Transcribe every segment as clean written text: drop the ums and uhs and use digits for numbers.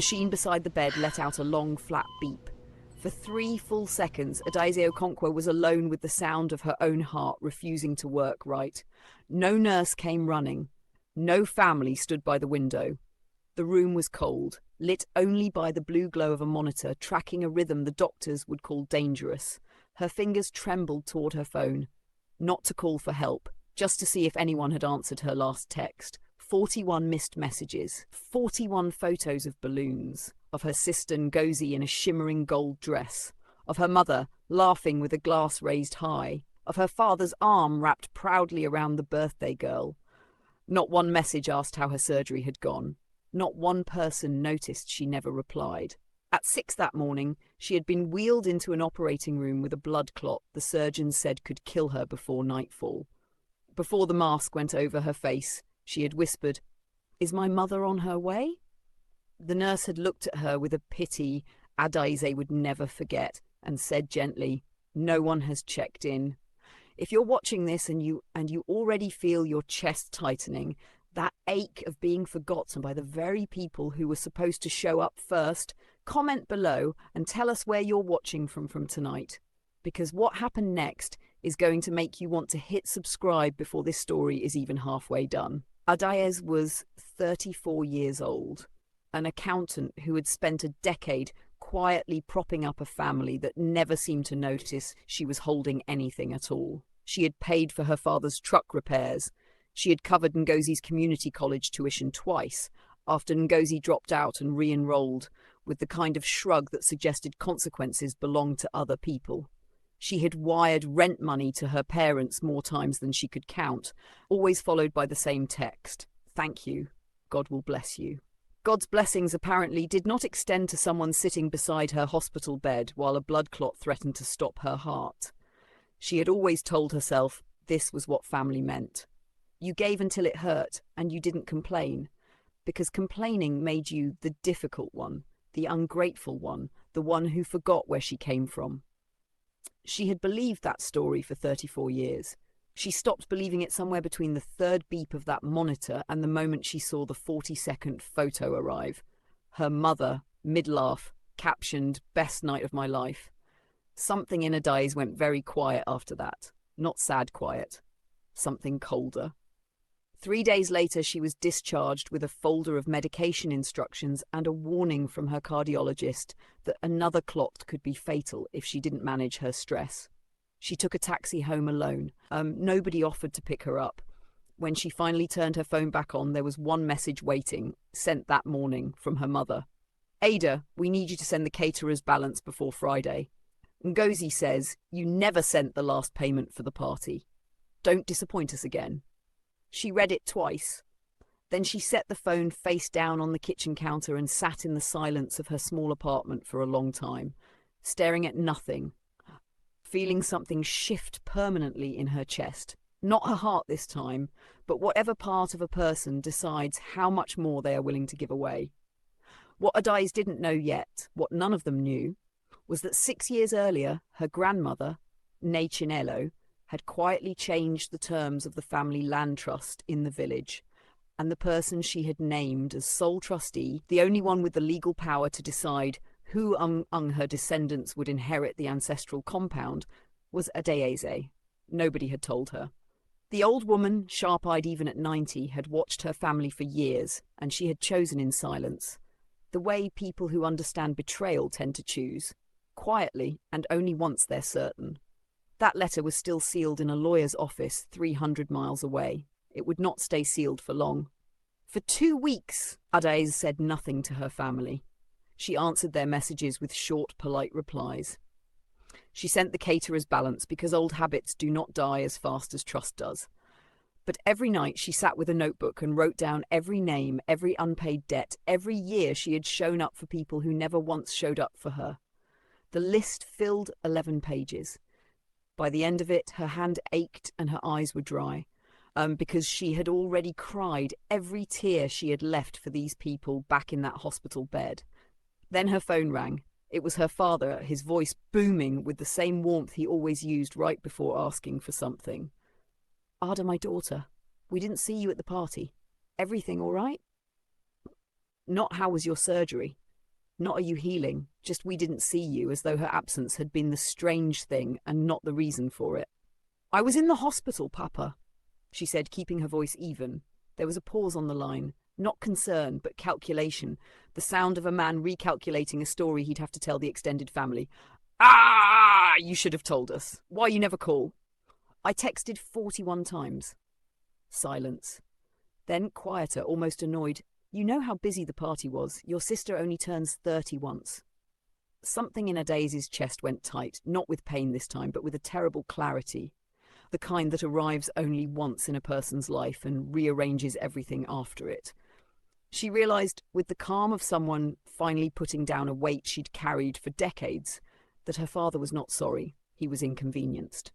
The machine beside the bed let out a long, flat beep. For 3 full seconds, Adaeze Okonkwo was alone with the sound of her own heart refusing to work right. No nurse came running. No family stood by the window. The room was cold, lit only by the blue glow of a monitor tracking a rhythm the doctors would call dangerous. Her fingers trembled toward her phone. Not to call for help, just to see if anyone had answered her last text. 41 missed messages, 41 photos of balloons, of her sister Ngozi in a shimmering gold dress, of her mother laughing with a glass raised high, of her father's arm wrapped proudly around the birthday girl. Not one message asked how her surgery had gone. Not one person noticed she never replied. At 6 that morning, she had been wheeled into an operating room with a blood clot the surgeons said could kill her before nightfall. Before the mask went over her face, she had whispered, "Is my mother on her way?" The nurse had looked at her with a pity Adaeze would never forget and said gently, "No one has checked in. If you're watching this and you already feel your chest tightening, that ache of being forgotten by the very people who were supposed to show up first, comment below and tell us where you're watching from tonight. Because what happened next is going to make you want to hit subscribe before this story is even halfway done. Adaeze was 34 years old, an accountant who had spent a decade quietly propping up a family that never seemed to notice she was holding anything at all. She had paid for her father's truck repairs. She had covered Ngozi's community college tuition twice, after Ngozi dropped out and re-enrolled, with the kind of shrug that suggested consequences belonged to other people. She had wired rent money to her parents more times than she could count, always followed by the same text: "Thank you. God will bless you." God's blessings apparently did not extend to someone sitting beside her hospital bed while a blood clot threatened to stop her heart. She had always told herself this was what family meant. You gave until it hurt, and you didn't complain, because complaining made you the difficult one, the ungrateful one, the one who forgot where she came from. She had believed that story for 34 years. She stopped believing it somewhere between the third beep of that monitor and the moment she saw the 40-second photo arrive. Her mother, mid-laugh, captioned, "Best night of my life." Something in Adaeze went very quiet after that. Not sad quiet. Something colder. 3 days later, she was discharged with a folder of medication instructions and a warning from her cardiologist that another clot could be fatal if she didn't manage her stress. She took a taxi home alone. Nobody offered to pick her up. When she finally turned her phone back on, there was one message waiting, sent that morning from her mother. "Ada, we need you to send the caterer's balance before Friday. Ngozi says you never sent the last payment for the party. Don't disappoint us again." She read it twice. Then she set the phone face down on the kitchen counter and sat in the silence of her small apartment for a long time, staring at nothing, feeling something shift permanently in her chest. Not her heart this time, but whatever part of a person decides how much more they are willing to give away. What Adaeze didn't know yet, what none of them knew, was that 6 years earlier, her grandmother, Ne Chinelo, had quietly changed the terms of the family land trust in the village, and the person she had named as sole trustee, the only one with the legal power to decide who among her descendants would inherit the ancestral compound, was Adaeze. Nobody had told her. The old woman, sharp-eyed even at 90, had watched her family for years, and she had chosen in silence, the way people who understand betrayal tend to choose, quietly and only once they're certain. That letter was still sealed in a lawyer's office 300 miles away. It would not stay sealed for long. For 2 weeks, Adaeze said nothing to her family. She answered their messages with short, polite replies. She sent the caterer's balance because old habits do not die as fast as trust does. But every night she sat with a notebook and wrote down every name, every unpaid debt, every year she had shown up for people who never once showed up for her. The list filled 11 pages. By the end of it, her hand ached and her eyes were dry, because she had already cried every tear she had left for these people back in that hospital bed. Then her phone rang. It was her father, his voice booming with the same warmth he always used right before asking for something. "Ada, my daughter, we didn't see you at the party. Everything all right?" Not "how was your surgery?" Not are you healing, just we didn't see you, as though her absence had been the strange thing and not the reason for it. I was in the hospital, Papa, she said, keeping her voice even. There was a pause on the line, not concern, but calculation, the sound of a man recalculating a story he'd have to tell the extended family. Ah, you should have told us. Why you never call? I texted 41 times. Silence. Then, quieter, almost annoyed. You know how busy the party was. Your sister only turns 30 once. Something in Adaeze's chest went tight, not with pain this time, but with a terrible clarity. The kind that arrives only once in a person's life and rearranges everything after it. She realised, with the calm of someone finally putting down a weight she'd carried for decades, that her father was not sorry. He was inconvenienced.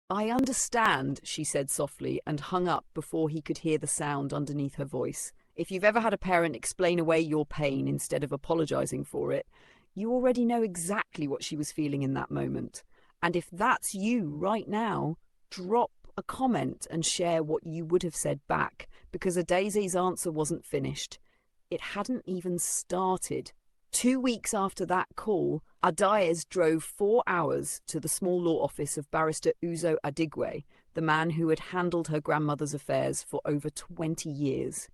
I understand, she said softly, and hung up before he could hear the sound underneath her voice. If you've ever had a parent explain away your pain instead of apologising for it, you already know exactly what she was feeling in that moment. And if that's you right now, drop a comment and share what you would have said back, because Adaeze's answer wasn't finished. It hadn't even started. 2 weeks after that call, Adaeze drove 4 hours to the small law office of barrister Uzo Adigwe, the man who had handled her grandmother's affairs for over 20 years.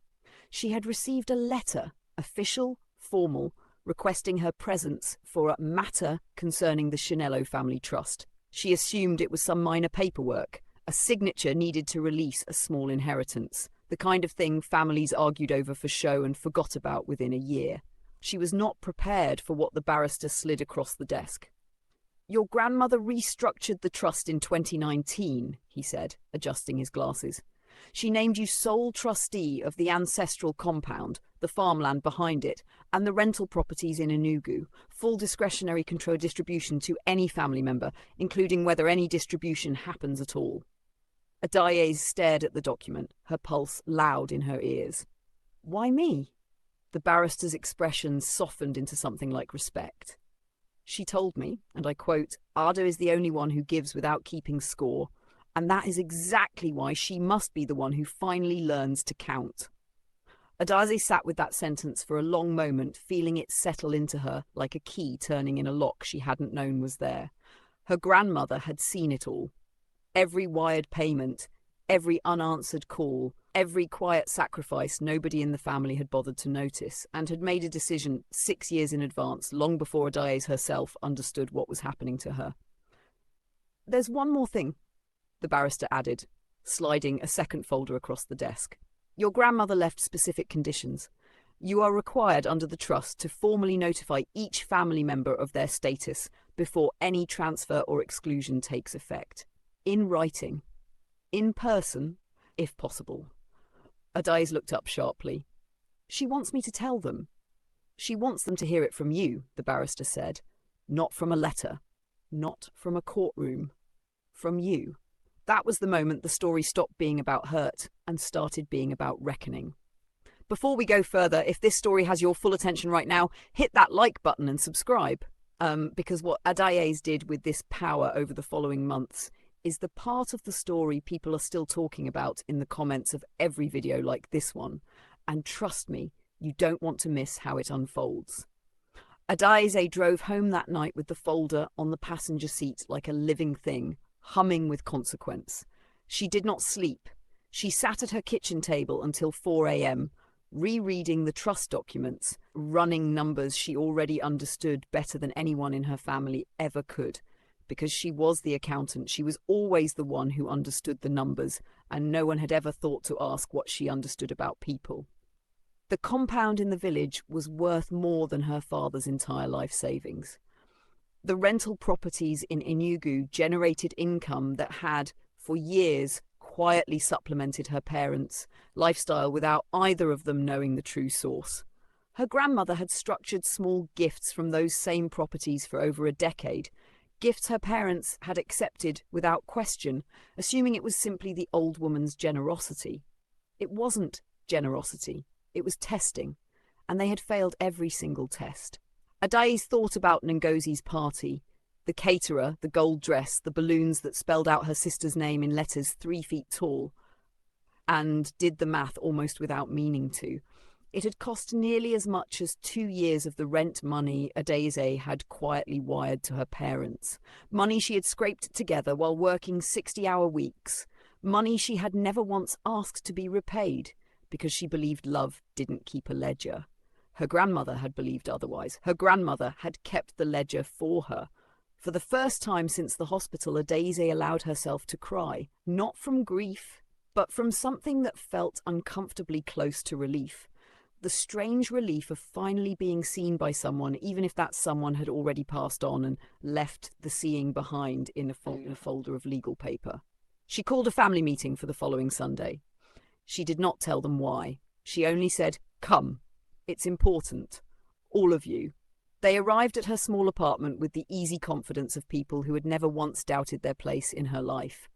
She had received a letter, official, formal, requesting her presence for a matter concerning the Chinello family trust. She assumed it was some minor paperwork, a signature needed to release a small inheritance, the kind of thing families argued over for show and forgot about within a year. She was not prepared for what the barrister slid across the desk. Your grandmother restructured the trust in 2019, he said, adjusting his glasses. She named you sole trustee of the ancestral compound, the farmland behind it, and the rental properties in Enugu, full discretionary control distribution to any family member, including whether any distribution happens at all. Adaeze stared at the document, her pulse loud in her ears. Why me? The barrister's expression softened into something like respect. She told me, and I quote, Ada is the only one who gives without keeping score, and that is exactly why she must be the one who finally learns to count. Adaeze sat with that sentence for a long moment, feeling it settle into her like a key turning in a lock she hadn't known was there. Her grandmother had seen it all. Every wired payment, every unanswered call, every quiet sacrifice nobody in the family had bothered to notice, and had made a decision 6 years in advance, long before Adaeze herself understood what was happening to her. There's one more thing, the barrister added, sliding a second folder across the desk. Your grandmother left specific conditions. You are required under the trust to formally notify each family member of their status before any transfer or exclusion takes effect. In writing. In person, if possible. Adaeze looked up sharply. She wants me to tell them. She wants them to hear it from you, the barrister said. Not from a letter. Not from a courtroom. From you. That was the moment the story stopped being about hurt and started being about reckoning. Before we go further, if this story has your full attention right now, hit that like button and subscribe. Because what Adaeze did with this power over the following months is the part of the story people are still talking about in the comments of every video like this one. And trust me, you don't want to miss how it unfolds. Adaeze drove home that night with the folder on the passenger seat like a living thing, humming with consequence. She did not sleep. She sat at her kitchen table until 4 a.m., rereading the trust documents, running numbers she already understood better than anyone in her family ever could. Because she was the accountant, she was always the one who understood the numbers, and no one had ever thought to ask what she understood about people. The compound in the village was worth more than her father's entire life savings. The rental properties in Enugu generated income that had, for years, quietly supplemented her parents' lifestyle without either of them knowing the true source. Her grandmother had structured small gifts from those same properties for over a decade, gifts her parents had accepted without question, assuming it was simply the old woman's generosity. It wasn't generosity, it was testing, and they had failed every single test. Adaeze thought about Ngozi's party, the caterer, the gold dress, the balloons that spelled out her sister's name in letters 3 feet tall, and did the math almost without meaning to. It had cost nearly as much as 2 years of the rent money Adaeze had quietly wired to her parents. Money she had scraped together while working 60-hour weeks. Money she had never once asked to be repaid, because she believed love didn't keep a ledger. Her grandmother had believed otherwise. Her grandmother had kept the ledger for her. For the first time since the hospital, Adaeze allowed herself to cry, not from grief, but from something that felt uncomfortably close to relief. The strange relief of finally being seen by someone, even if that someone had already passed on and left the seeing behind in a folder of legal paper. She called a family meeting for the following Sunday. She did not tell them why. She only said, "Come. It's important. All of you." They arrived at her small apartment with the easy confidence of people who had never once doubted their place in her life.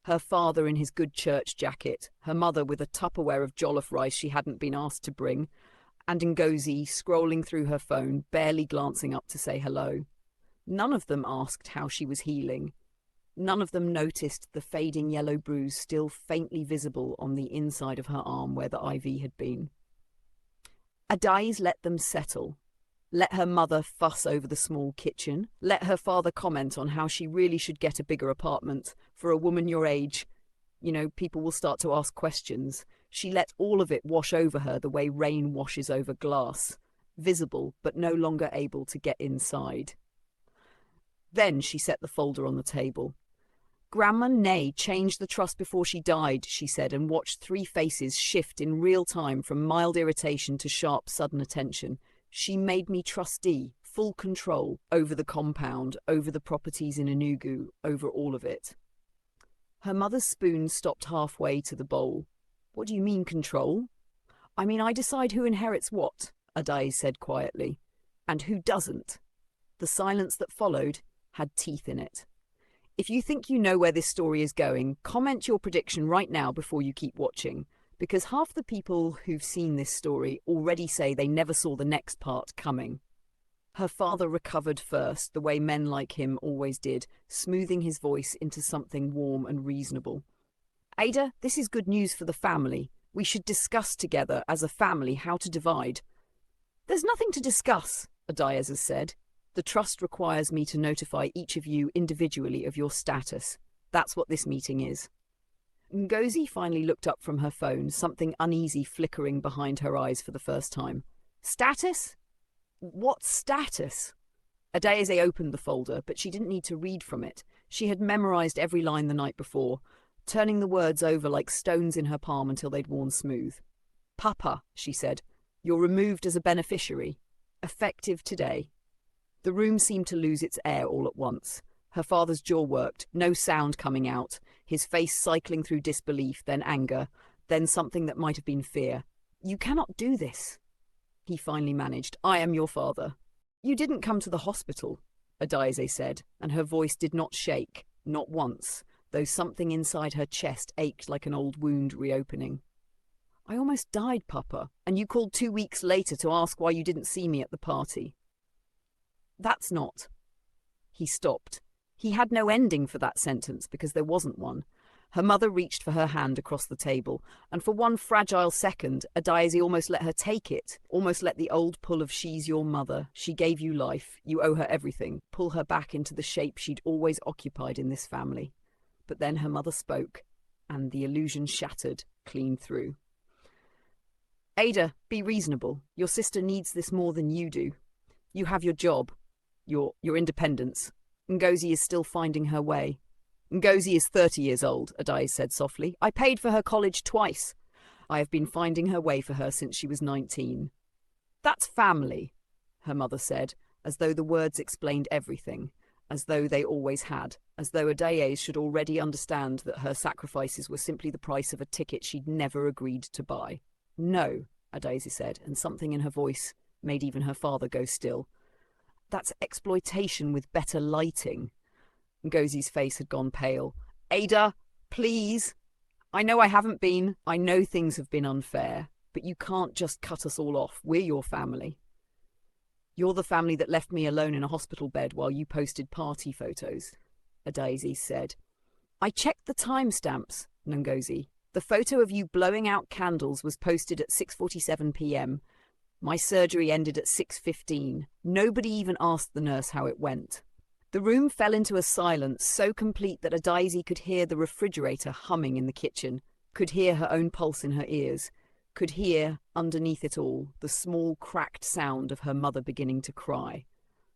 Her father in his good church jacket, her mother with a Tupperware of jollof rice she hadn't been asked to bring, and Ngozi scrolling through her phone, barely glancing up to say hello. None of them asked how she was healing. None of them noticed the fading yellow bruise still faintly visible on the inside of her arm where the IV had been. Adaeze let them settle. Let her mother fuss over the small kitchen. Let her father comment on how she really should get a bigger apartment. For a woman your age, people will start to ask questions. She let all of it wash over her the way rain washes over glass, visible but no longer able to get inside. Then she set the folder on the table. Grandma Nay changed the trust before she died, she said, and watched 3 faces shift in real time from mild irritation to sharp, sudden attention. She made me trustee, full control over the compound, over the properties in Enugu, over all of it. Her mother's spoon stopped halfway to the bowl. "What do you mean, control?" "I mean, I decide who inherits what," Adaeze said quietly, "and who doesn't." The silence that followed had teeth in it. If you think you know where this story is going, comment your prediction right now before you keep watching. Because half the people who've seen this story already say they never saw the next part coming. Her father recovered first, the way men like him always did, smoothing his voice into something warm and reasonable. "Ada, this is good news for the family. We should discuss together as a family how to divide." "There's nothing to discuss," Adaeze said. "The trust requires me to notify each of you individually of your status. That's what this meeting is." Ngozi finally looked up from her phone, something uneasy flickering behind her eyes for the first time. "Status? What status?" Adaeze opened the folder, but she didn't need to read from it. She had memorized every line the night before, turning the words over like stones in her palm until they'd worn smooth. "Papa," she said, "you're removed as a beneficiary. Effective today." The room seemed to lose its air all at once. Her father's jaw worked, no sound coming out, his face cycling through disbelief, then anger, then something that might have been fear. "You cannot do this," he finally managed. "I am your father." "You didn't come to the hospital," Adaeze said, and her voice did not shake, not once, though something inside her chest ached like an old wound reopening. "I almost died, Papa, and you called 2 weeks later to ask why you didn't see me at the party." "That's not..." He stopped. He had no ending for that sentence because there wasn't one. Her mother reached for her hand across the table, and for one fragile second, Adaeze almost let her take it, almost let the old pull of "she's your mother, she gave you life, you owe her everything," pull her back into the shape she'd always occupied in this family. But then her mother spoke, and the illusion shattered clean through. "Ada, be reasonable. Your sister needs this more than you do. You have your job, your independence. Ngozi is still finding her way." "Ngozi is 30 years old," Adaeze said softly. "I paid for her college twice. I have been finding her way for her since she was 19. "That's family," her mother said, as though the words explained everything, as though they always had, as though Adaeze should already understand that her sacrifices were simply the price of a ticket she'd never agreed to buy. "No," Adaeze said, and something in her voice made even her father go still. "That's exploitation with better lighting." Ngozi's face had gone pale. "Ada, please. I know I haven't been. I know things have been unfair. But you can't just cut us all off. We're your family." "You're the family that left me alone in a hospital bed while you posted party photos," Adaeze said. "I checked the timestamps," Ngozi. The photo of you blowing out candles was posted at 6:47 p.m. My surgery ended at 6:15. Nobody even asked the nurse how it went. The room fell into a silence so complete that Adaeze could hear the refrigerator humming in the kitchen, could hear her own pulse in her ears, could hear, underneath it all, the small cracked sound of her mother beginning to cry.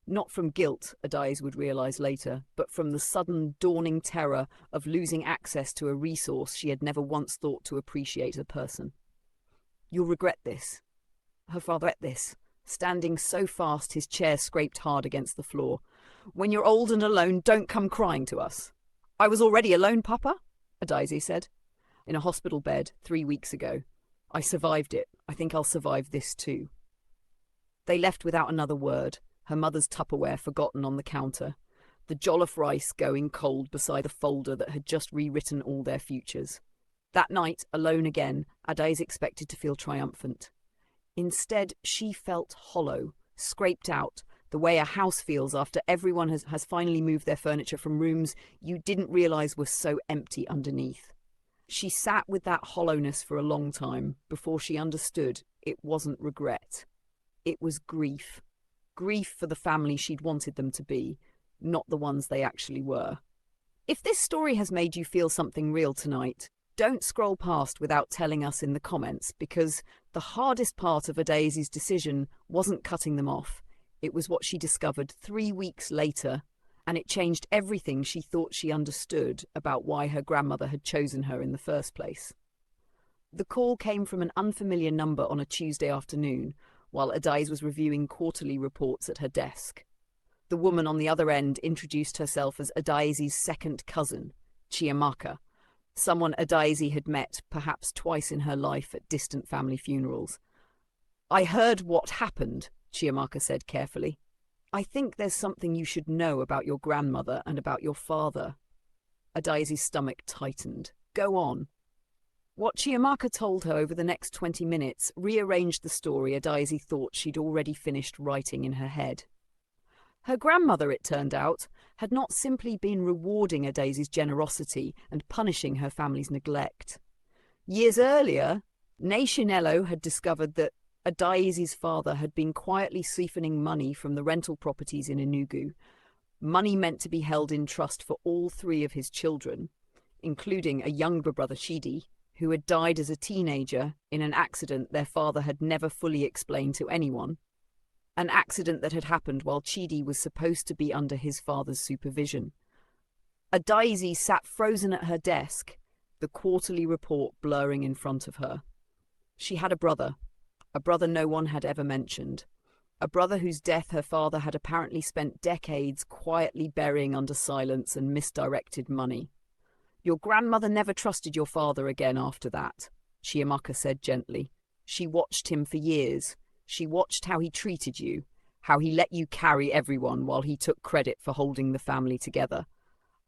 Not from guilt, Adaeze would realise later, but from the sudden dawning terror of losing access to a resource she had never once thought to appreciate a person. "You'll regret this." Her father ate this, standing so fast his chair scraped hard against the floor. "When you're old and alone, don't come crying to us." "I was already alone, Papa," Adaeze said. "In a hospital bed 3 weeks ago. I survived it. I think I'll survive this too." They left without another word, her mother's Tupperware forgotten on the counter, the jollof rice going cold beside the folder that had just rewritten all their futures. That night, alone again, Adaeze expected to feel triumphant. Instead, she felt hollow, scraped out, the way a house feels after everyone has finally moved their furniture from rooms you didn't realise were so empty underneath. She sat with that hollowness for a long time before she understood it wasn't regret. It was grief. Grief for the family she'd wanted them to be, not the ones they actually were. If this story has made you feel something real tonight, don't scroll past without telling us in the comments, because the hardest part of Adaeze's decision wasn't cutting them off. It was what she discovered 3 weeks later, and it changed everything she thought she understood about why her grandmother had chosen her in the first place. The call came from an unfamiliar number on a Tuesday afternoon, while Adaeze was reviewing quarterly reports at her desk. The woman on the other end introduced herself as Adaeze's second cousin, Chiamaka, someone Adaeze had met perhaps twice in her life at distant family funerals. "I heard what happened," Chiamaka said carefully. "I think there's something you should know about your grandmother and about your father." Adaeze's stomach tightened. "Go on." What Chiamaka told her over the next 20 minutes rearranged the story Adaeze thought she'd already finished writing in her head. Her grandmother, it turned out, had not simply been rewarding Adaeze's generosity and punishing her family's neglect. Years earlier, Nationello had discovered that Adaeze's father had been quietly siphoning money from the rental properties in Enugu, money meant to be held in trust for all 3 of his children, including a younger brother Chidi, who had died as a teenager in an accident their father had never fully explained to anyone. An accident that had happened while Chidi was supposed to be under his father's supervision. Adaeze sat frozen at her desk, the quarterly report blurring in front of her. She had a brother no one had ever mentioned, a brother whose death her father had apparently spent decades quietly burying under silence and misdirected money. "Your grandmother never trusted your father again after that," Chiamaka said gently. "She watched him for years. She watched how he treated you, how he let you carry everyone while he took credit for holding the family together.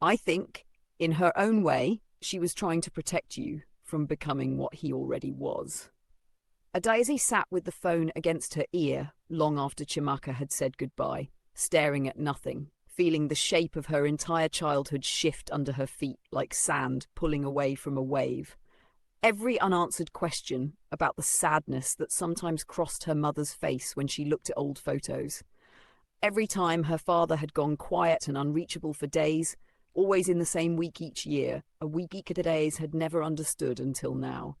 I think, in her own way, she was trying to protect you from becoming what he already was." Adaeze sat with the phone against her ear long after Chiamaka had said goodbye, staring at nothing, feeling the shape of her entire childhood shift under her feet like sand pulling away from a wave. Every unanswered question about the sadness that sometimes crossed her mother's face when she looked at old photos. Every time her father had gone quiet and unreachable for days, always in the same week each year, a week Adaeze had never understood until now.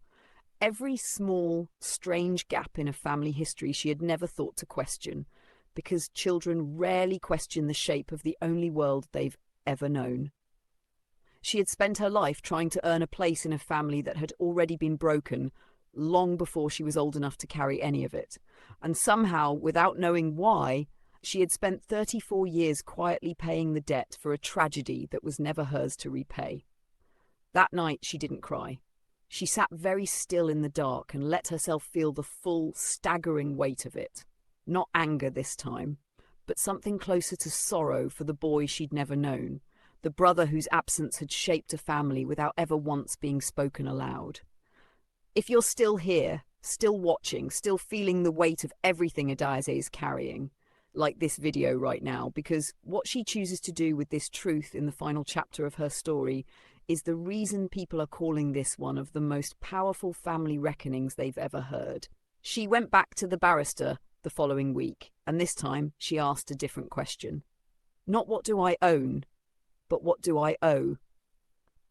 Every small, strange gap in a family history she had never thought to question, because children rarely question the shape of the only world they've ever known. She had spent her life trying to earn a place in a family that had already been broken long before she was old enough to carry any of it, and somehow, without knowing why, she had spent 34 years quietly paying the debt for a tragedy that was never hers to repay. That night she didn't cry. She sat very still in the dark and let herself feel the full, staggering weight of it. Not anger this time, but something closer to sorrow for the boy she'd never known, the brother whose absence had shaped a family without ever once being spoken aloud. If you're still here, still watching, still feeling the weight of everything Adaeze is carrying, like this video right now, because what she chooses to do with this truth in the final chapter of her story is the reason people are calling this one of the most powerful family reckonings they've ever heard. She went back to the barrister the following week, and this time she asked a different question. Not what do I own, but what do I owe?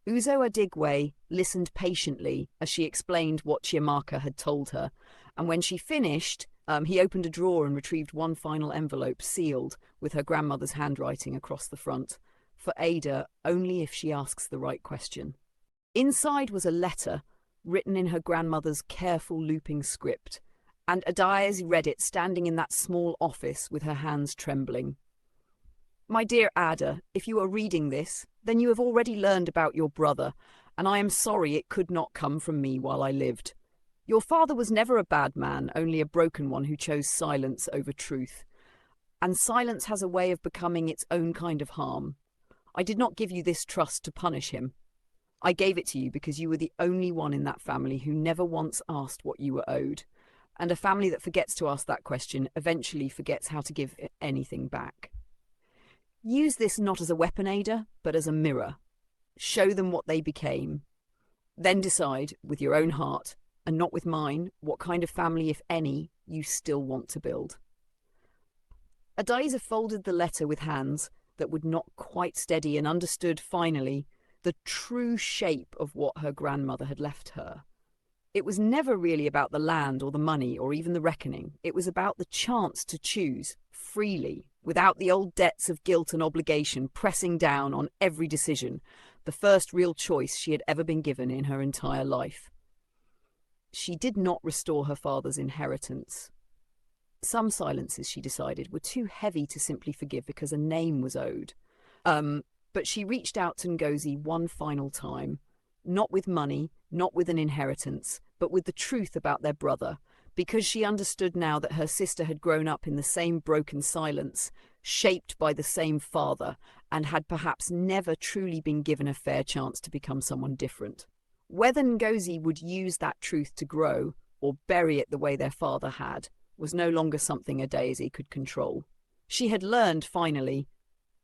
Uzo Adigwe listened patiently as she explained what Chiamaka had told her, and when she finished, he opened a drawer and retrieved one final envelope sealed with her grandmother's handwriting across the front. For Ada, only if she asks the right question. Inside was a letter written in her grandmother's careful looping script, and Adaeze read it standing in that small office with her hands trembling. My dear Ada, if you are reading this, then you have already learned about your brother, and I am sorry it could not come from me while I lived. Your father was never a bad man, only a broken one who chose silence over truth. And silence has a way of becoming its own kind of harm. I did not give you this trust to punish him. I gave it to you because you were the only one in that family who never once asked what you were owed. And a family that forgets to ask that question eventually forgets how to give anything back. Use this not as a weapon, Ada, but as a mirror. Show them what they became. Then decide, with your own heart, and not with mine, what kind of family, if any, you still want to build. Adaeze folded the letter with hands that would not quite steady and understood, finally, the true shape of what her grandmother had left her. It was never really about the land or the money or even the reckoning. It was about the chance to choose freely, without the old debts of guilt and obligation pressing down on every decision, the first real choice she had ever been given in her entire life. She did not restore her father's inheritance. Some silences, she decided, were too heavy to simply forgive because a name was owed. But she reached out to Ngozi one final time, not with money, not with an inheritance, but with the truth about their brother, because she understood now that her sister had grown up in the same broken silence, shaped by the same father, and had perhaps never truly been given a fair chance to become someone different. Whether Ngozi would use that truth to grow, or bury it the way their father had, was no longer something Adaeze could control. She had learned, finally,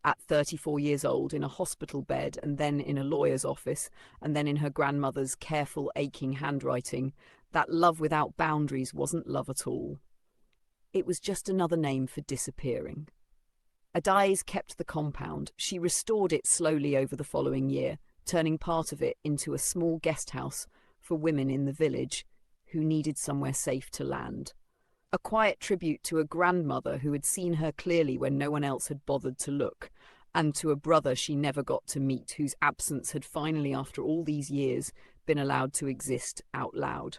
at 34 years old, in a hospital bed, and then in a lawyer's office, and then in her grandmother's careful, aching handwriting, that love without boundaries wasn't love at all. It was just another name for disappearing. Adaeze kept the compound. She restored it slowly over the following year, turning part of it into a small guest house for women in the village who needed somewhere safe to land. A quiet tribute to a grandmother who had seen her clearly when no one else had bothered to look, and to a brother she never got to meet, whose absence had finally, after all these years, been allowed to exist out loud.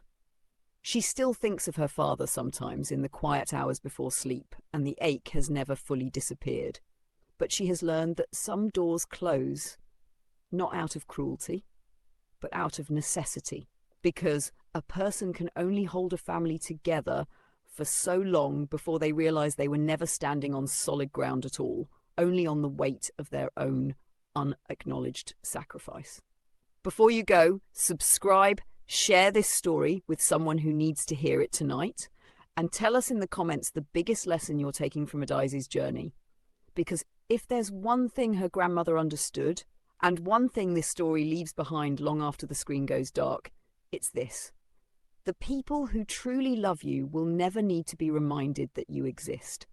She still thinks of her father sometimes in the quiet hours before sleep, and the ache has never fully disappeared. But she has learned that some doors close, not out of cruelty, but out of necessity, because a person can only hold a family together for so long before they realize they were never standing on solid ground at all, only on the weight of their own unacknowledged sacrifice. Before you go, subscribe, share this story with someone who needs to hear it tonight, and tell us in the comments the biggest lesson you're taking from Adaeze's journey. Because if there's one thing her grandmother understood, and one thing this story leaves behind long after the screen goes dark, it's this. The people who truly love you will never need to be reminded that you exist.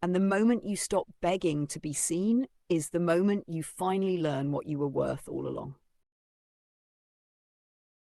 And the moment you stop begging to be seen is the moment you finally learn what you were worth all along.